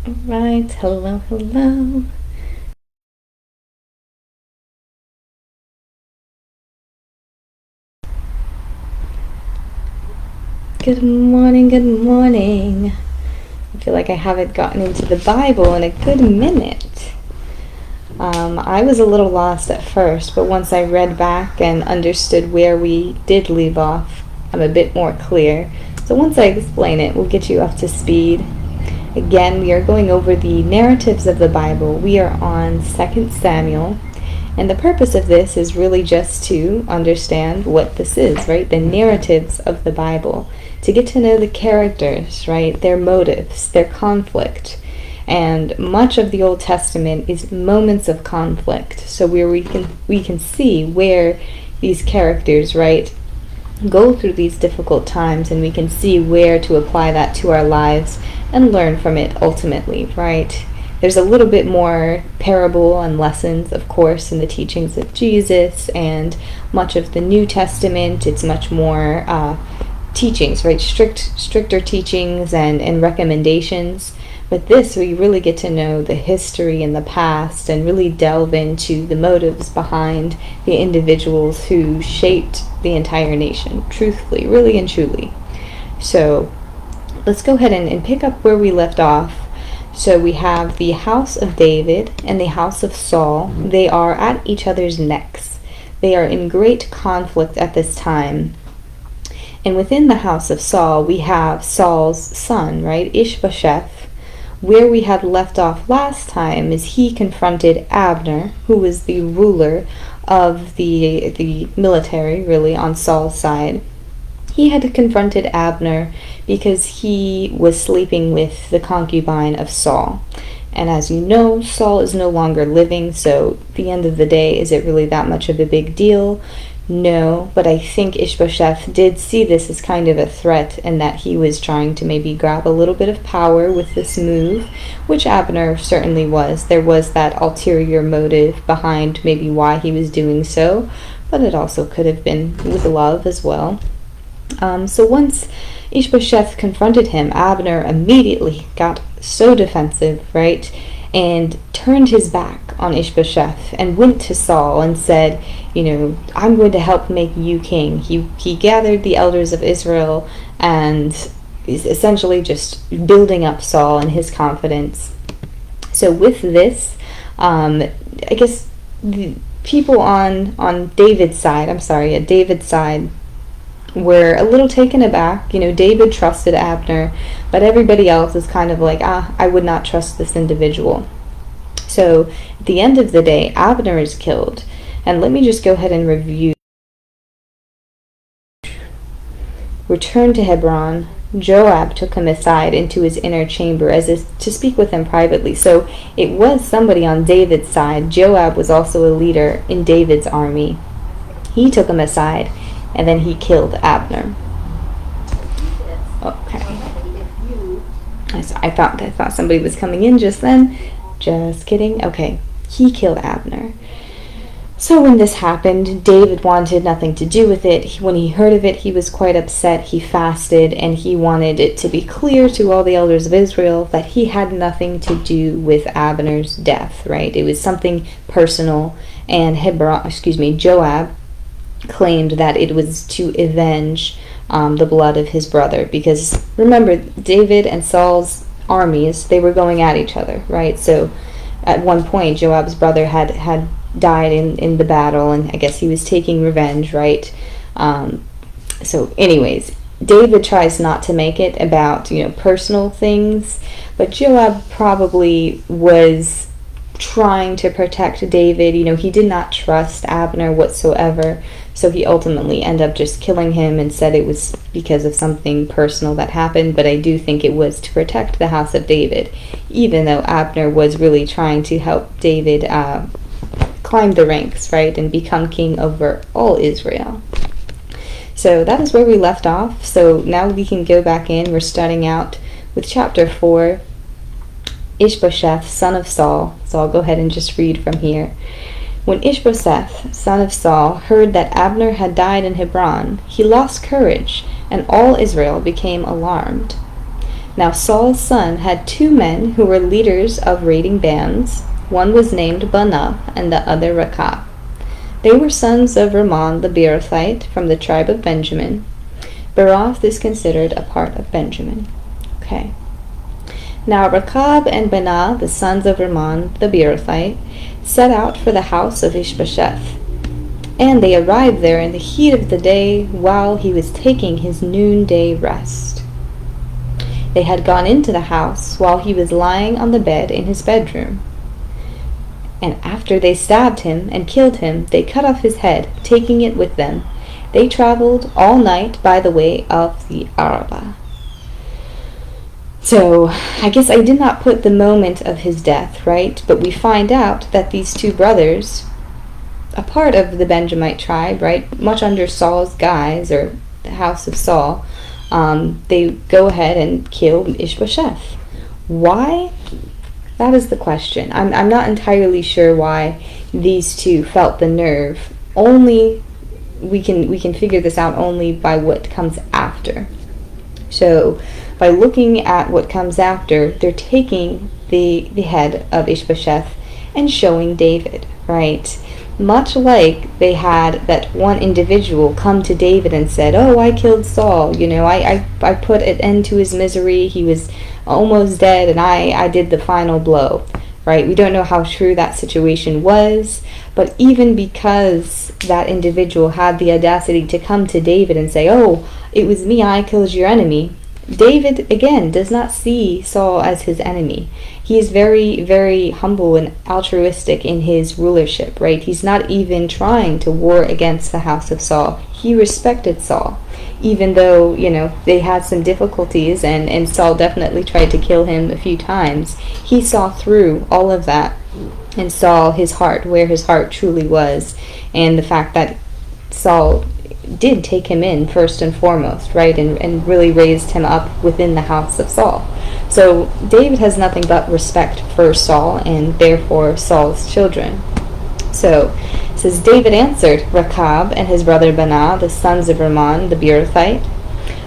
Right, hello, hello. Good morning, good morning. I feel like I haven't gotten into the Bible in a good minute. I was a little lost at first, but once I read back and understood where we did leave off, I'm a bit more clear. So once I explain it, we'll get you up to speed. Again, we are going over the narratives of the Bible. We are on 2 Samuel. And the purpose of this is really just to understand what this is, right? The narratives of the Bible. To get to know the characters, right? Their motives, their conflict. And much of the Old Testament is moments of conflict. So where we can see where these characters, right, go through these difficult times, and we can see where to apply that to our lives and learn from it ultimately, right? There's a little bit more parable and lessons, of course, in the teachings of Jesus and much of the New Testament. It's much more teachings, right? Stricter teachings and recommendations. But this, we really get to know the history and the past and really delve into the motives behind the individuals who shaped the entire nation, truthfully, really and truly. So let's go ahead and pick up where we left off. So we have the house of David and the house of Saul. They are at each other's necks. They are in great conflict at this time. And within the house of Saul, we have Saul's son, right, Ish-Bosheth. Where we had left off last time is he confronted Abner, who was the ruler of the military, really, on Saul's side. He had confronted Abner because he was sleeping with the concubine of Saul. And as you know, Saul is no longer living, so at the end of the day, is it really that much of a big deal? No, but I think Ish-Bosheth did see this as kind of a threat, and that he was trying to maybe grab a little bit of power with this move, which Abner certainly was. There was that ulterior motive behind maybe why he was doing so, but it also could have been with love as well. So once Ish-Bosheth confronted him, Abner immediately got so defensive, right, and turned his back on Ish-Bosheth and went to Saul and said, I'm going to help make you king. He gathered the elders of Israel and is essentially just building up Saul and his confidence. So with this, I guess the people on David's side, at David's side, were a little taken aback. David trusted Abner, but everybody else is kind of like, I would not trust this individual. So at the end of the day, Abner is killed. And let me just go ahead and review. Returned to Hebron, Joab took him aside into his inner chamber as if to speak with him privately. So it was somebody on David's side. Joab was also a leader in David's army. He took him aside, and then he killed Abner. Okay. I thought somebody was coming in just then. Just kidding. Okay. He killed Abner. So when this happened, David wanted nothing to do with it. When he heard of it, he was quite upset. He fasted, and he wanted it to be clear to all the elders of Israel that he had nothing to do with Abner's death, right? It was something personal, and Joab claimed that it was to avenge the blood of his brother, because remember, David and Saul's armies, they were going at each other, right? So at one point, Joab's brother had died in the battle, and I guess he was taking revenge, right? So anyways, David tries not to make it about personal things, but Joab probably was trying to protect David. He did not trust Abner whatsoever, so he ultimately ended up just killing him and said it was because of something personal that happened. But I do think it was to protect the house of David, even though Abner was really trying to help David climb the ranks, right, and become king over all Israel. So that is where we left off. So now we can go back in. We're starting out with chapter 4, Ish-Bosheth, son of Saul. So I'll go ahead and just read from here. When Ish-Bosheth, son of Saul, heard that Abner had died in Hebron, he lost courage, and all Israel became alarmed. Now Saul's son had 2 men who were leaders of raiding bands. One was named Baanah and the other Rekab. They were sons of Rimmon the Beerothite from the tribe of Benjamin. Beeroth is considered a part of Benjamin. Okay. Now Rekab and Baanah, the sons of Rimmon the Beerothite, set out for the house of Ish-Bosheth. And they arrived there in the heat of the day while he was taking his noonday rest. They had gone into the house while he was lying on the bed in his bedroom. And after they stabbed him and killed him, they cut off his head, taking it with them. They traveled all night by the way of the Arabah. So, I guess I did not put the moment of his death, right? But we find out that these 2 brothers, a part of the Benjamite tribe, right, much under Saul's guise, or the house of Saul, they go ahead and kill Ish-Bosheth. Why? That is the question. I'm not entirely sure why these 2 felt the nerve. Only we can figure this out only by what comes after. So by looking at what comes after, they're taking the head of Ish-Bosheth and showing David, right? Much like they had that one individual come to David and said, "Oh, I killed Saul, I put an end to his misery, he was almost dead, and I did the final blow," right? We don't know how true that situation was, but even because that individual had the audacity to come to David and say, "Oh, it was me, I killed your enemy," David, again, does not see Saul as his enemy. He is very, very humble and altruistic in his rulership, right? He's not even trying to war against the house of Saul. He respected Saul, even though, they had some difficulties, and Saul definitely tried to kill him a few times. He saw through all of that and saw his heart, where his heart truly was, and the fact that Saul did take him in first and foremost, right, and really raised him up within the house of Saul. So David has nothing but respect for Saul and therefore Saul's children. So it says, David answered Rekab and his brother Baanah, the sons of Rimmon the Beerothite,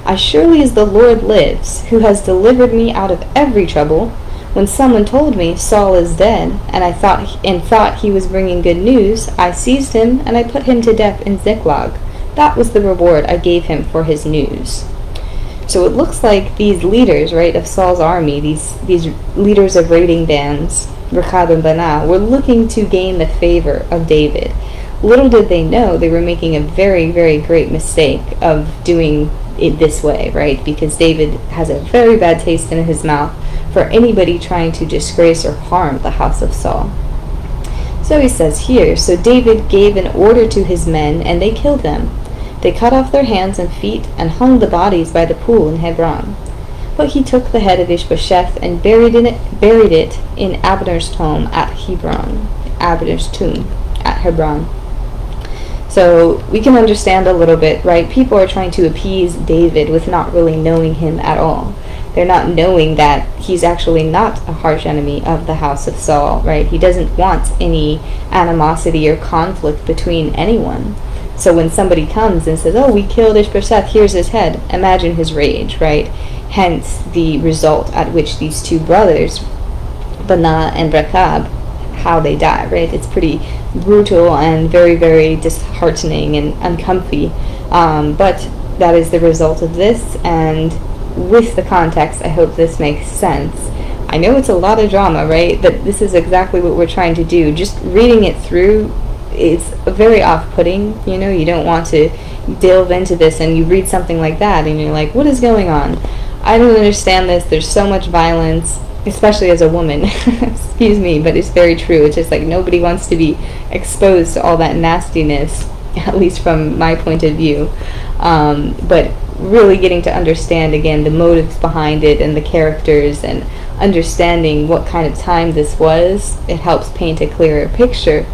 "As surely as the Lord lives, who has delivered me out of every trouble, when someone told me Saul is dead, and I thought he was bringing good news, I seized him and I put him to death in Ziklag. That was the reward I gave him for his news." So it looks like these leaders, right, of Saul's army, these leaders of raiding bands, Rekab and Baanah, were looking to gain the favor of David. Little did they know they were making a very, very great mistake of doing it this way, right? Because David has a very bad taste in his mouth for anybody trying to disgrace or harm the house of Saul. So he says here, so David gave an order to his men, and they killed them. They cut off their hands and feet and hung the bodies by the pool in Hebron. But he took the head of Ish-Bosheth and buried it in Abner's tomb at Hebron. Abner's tomb at Hebron. So we can understand a little bit, right? People are trying to appease David with not really knowing him at all. They're not knowing that he's actually not a harsh enemy of the house of Saul, right? He doesn't want any animosity or conflict between anyone. So when somebody comes and says, "Oh, we killed Ish-Bosheth, here's his head," imagine his rage, right? Hence the result at which these 2 brothers, Baanah and Rekab, how they die, right? It's pretty brutal and very, very disheartening and uncomfy. But that is the result of this, and with the context, I hope this makes sense. I know it's a lot of drama, right? But this is exactly what we're trying to do. Just reading it through, it's very off-putting. You don't want to delve into this, and you read something like that, and you're like, what is going on? I don't understand this. There's so much violence, especially as a woman. Excuse me, but it's very true. It's just like nobody wants to be exposed to all that nastiness, at least from my point of view. But really getting to understand, again, the motives behind it and the characters, and understanding what kind of time this was, it helps paint a clearer picture.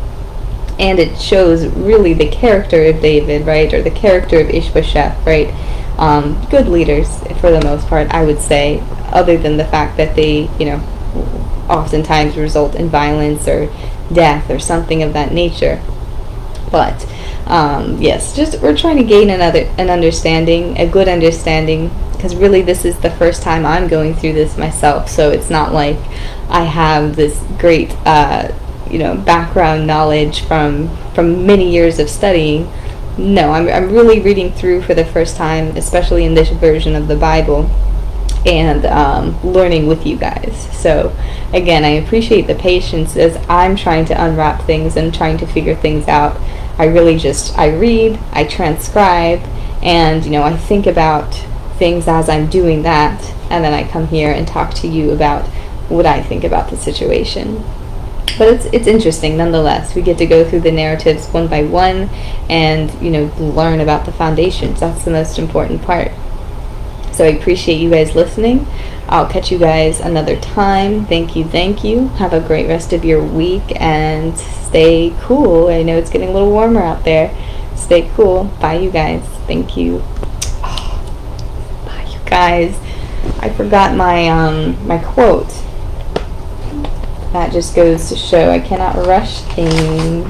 And it shows really the character of David, right, or the character of Ish-Bosheth, right? Good leaders, for the most part, I would say, other than the fact that they, oftentimes result in violence or death or something of that nature. But, yes, just we're trying to gain an understanding, a good understanding, because really this is the first time I'm going through this myself, so it's not like I have this great background knowledge from many years of studying. No, I'm really reading through for the first time, especially in this version of the Bible, and learning with you guys. So again, I appreciate the patience as I'm trying to unwrap things and trying to figure things out. I read, I transcribe, and I think about things as I'm doing that, and then I come here and talk to you about what I think about the situation. But it's interesting nonetheless. We get to go through the narratives one by one and learn about the foundations. That's the most important part. So I appreciate you guys listening. I'll catch you guys another time. Thank you. Have a great rest of your week and stay cool. I know it's getting a little warmer out there. Stay cool. Bye, you guys. Thank you. Bye, you guys. I forgot my quote. That just goes to show I cannot rush things.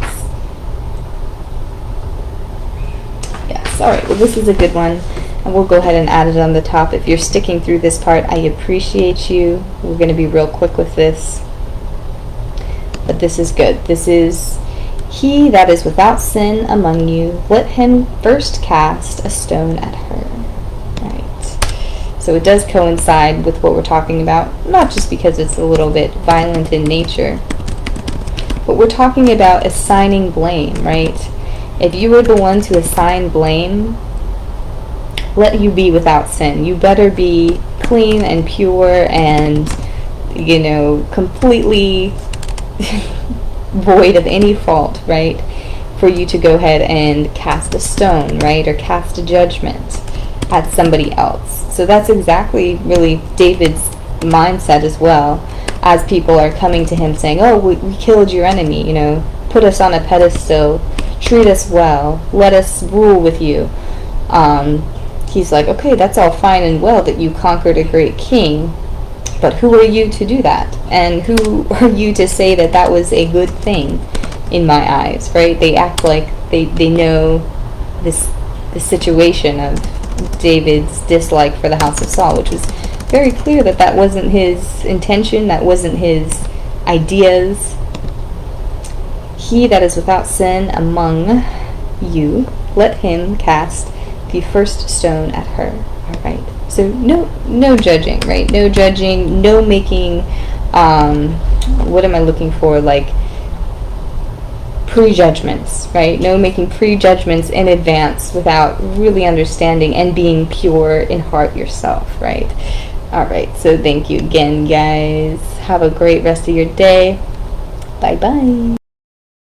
Yes, alright, well this is a good one. And we'll go ahead and add it on the top. If you're sticking through this part, I appreciate you. We're going to be real quick with this. But this is good. This is, he that is without sin among you, let him first cast a stone at her. So it does coincide with what we're talking about, not just because it's a little bit violent in nature, but we're talking about assigning blame, right? If you were the one to assign blame, let you be without sin. You better be clean and pure and, completely void of any fault, right? For you to go ahead and cast a stone, right? Or cast a judgment at somebody else. So that's exactly really David's mindset as well, as people are coming to him saying, oh, we killed your enemy, put us on a pedestal, treat us well, let us rule with you. He's like, okay, that's all fine and well that you conquered a great king, but who are you to do that? And who are you to say that that was a good thing in my eyes, right? They act like they know the situation of David's dislike for the house of Saul, which was very clear that wasn't his intention, that wasn't his ideas. He that is without sin among you, let him cast the first stone at her. All right. So no judging, right? No judging, no making, what am I looking for? Like prejudgments, right? No making prejudgments in advance without really understanding and being pure in heart yourself, right? All right. So thank you again, guys. Have a great rest of your day. Bye-bye.